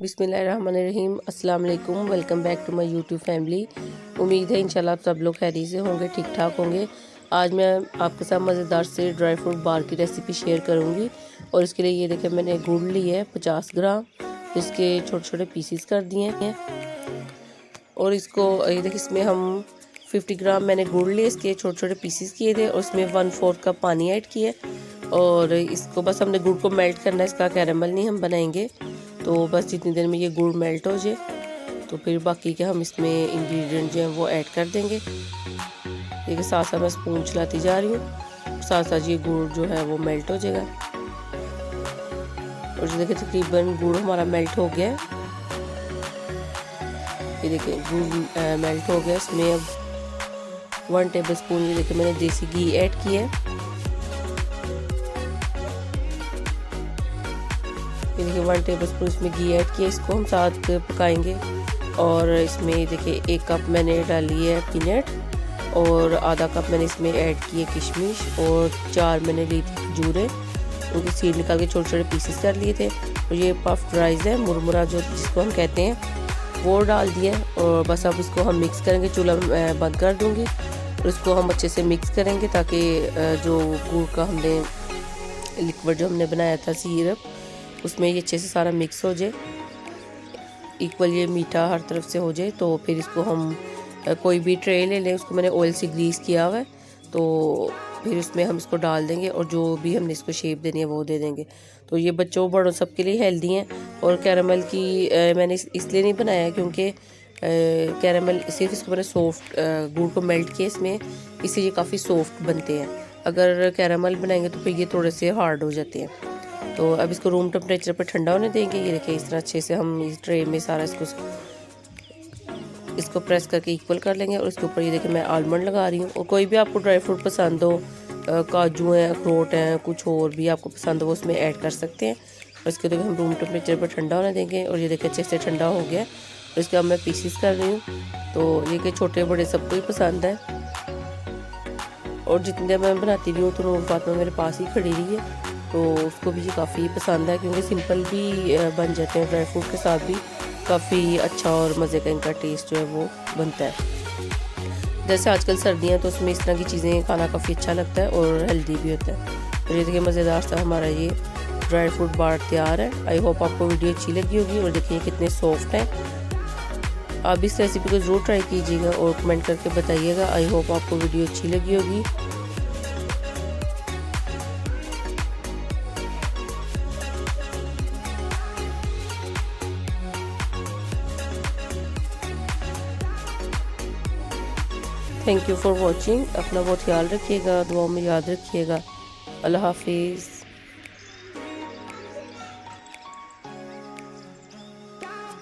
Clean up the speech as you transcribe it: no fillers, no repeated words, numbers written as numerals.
बिस्मिल्लाहिर्रहमानिर्रहीम, अस्सलाम वालेकुम। Welcome back to my YouTube family. उम्मीद है इंशाल्लाह आप सब लोग खैरियत से होंगे, ठीक ठाक होंगे। आज मैं आपके साथ मज़ेदार से ड्राई फ्रूट बार की रेसिपी शेयर करूंगी। और इसके लिए ये देखें, मैंने गुड़ ली है 50 ग्राम, इसके छोटे छोटे पीसीस कर दिए हैं। और इसको ये देखिए, इसमें हम 50 ग्राम मैंने गुड़ लिए, इसके छोटे छोटे पीसीस किए थे और उसमें 1/4 कप पानी ऐड किया। और इसको बस हमने गुड़ को मेल्ट करना है, इसका कैरेमल नहीं हम बनाएंगे। तो बस जितनी देर में ये गुड़ मेल्ट हो जाए तो फिर बाकी के हम इसमें इंग्रेडिएंट जो हैं वो ऐड कर देंगे। देखिए साथ साथ मैं स्पून चलाती जा रही हूँ, साथ साथ ये गुड़ जो है वो मेल्ट हो जाएगा। और ये देखिए तकरीबन गुड़ हमारा मेल्ट हो गया है। ये देखिए गुड़ मेल्ट हो गया। इसमें अब 1 टेबल स्पून ये देखिए मैंने देसी घी ऐड किया है। ये देखिए 1 टेबल स्पून इसमें घी ऐड किया, इसको हम साथ पकाएंगे। और इसमें देखिए 1 कप मैंने डाली है पीनट और आधा कप मैंने इसमें ऐड किए किशमिश और 4 मैंने ली थी खजूरें, उनके सीड निकाल के छोटे छोटे पीसेस कर लिए थे। और ये पफ्ड राइस है, मुरमुरा जो जिसको हम कहते हैं, वो डाल दिया। और बस अब इसको हम मिक्स करेंगे। चूल्हा बंद कर दूँगी और इसको हम अच्छे से मिक्स करेंगे ताकि जो गुड़ का हमने लिक्विड जो हमने बनाया था सिरप, उसमें ये अच्छे से सारा मिक्स हो जाए, इक्वल ये मीठा हर तरफ से हो जाए। तो फिर इसको हम कोई भी ट्रे ले लें, उसको मैंने ऑयल से ग्रीस किया हुआ है, तो फिर उसमें हम इसको डाल देंगे और जो भी हमने इसको शेप देनी है वो दे देंगे। तो ये बच्चों बड़ों सबके लिए हेल्दी हैं। और कैरामल की मैंने इसलिए नहीं बनाया क्योंकि कैरामल सिर्फ इसको मैंने सॉफ्ट गुड़ को मेल्ट किया इसमें, इससे ये काफ़ी सॉफ्ट बनते हैं। अगर कैरामल बनाएंगे तो फिर ये थोड़े से हार्ड हो जाते हैं। तो अब इसको रूम टेम्परेचर पर ठंडा होने देंगे। ये देखिए इस तरह अच्छे से हम इस ट्रे में सारा इसको प्रेस करके इक्वल कर लेंगे। और इसके ऊपर ये देखिए मैं आलमंड लगा रही हूँ। और कोई भी आपको ड्राई फ्रूट पसंद हो, काजू हैं, अखरोट हैं, कुछ और भी आपको पसंद हो वो उसमें ऐड कर सकते हैं। और इसके देखिए हम रूम टेम्परेचर पर ठंडा होने देंगे। और ये देखिए अच्छे से ठंडा हो गया। और इसके अब मैं पीसीस कर रही हूँ। तो ये कि छोटे बड़े सबको ही पसंद है। और जितनी देर मैं बनाती रही हूँ तो नूर फातिमा मेरे पास ही खड़ी रही है, तो उसको भी ये काफ़ी पसंद है क्योंकि सिंपल भी बन जाते हैं, ड्राई फ्रूट के साथ भी काफ़ी अच्छा और मज़े का इनका टेस्ट जो है वो बनता है। जैसे आजकल सर्दियाँ तो उसमें इस तरह की चीज़ें खाना काफ़ी अच्छा लगता है और हेल्दी भी होता है। तो ये देखिए मज़ेदार सा हमारा ये ड्राई फ्रूट बार तैयार है। आई होप आपको वीडियो अच्छी लगी होगी। और देखिए कितने सॉफ्ट हैं। आप इस रेसिपी को ज़रूर ट्राई कीजिएगा और कमेंट करके बताइएगा। आई होप आपको वीडियो अच्छी लगी होगी। Thank you for watching. अपना बहुत ख्याल रखिएगा, दुआ में याद रखिएगा। अल्लाह हाफिज़।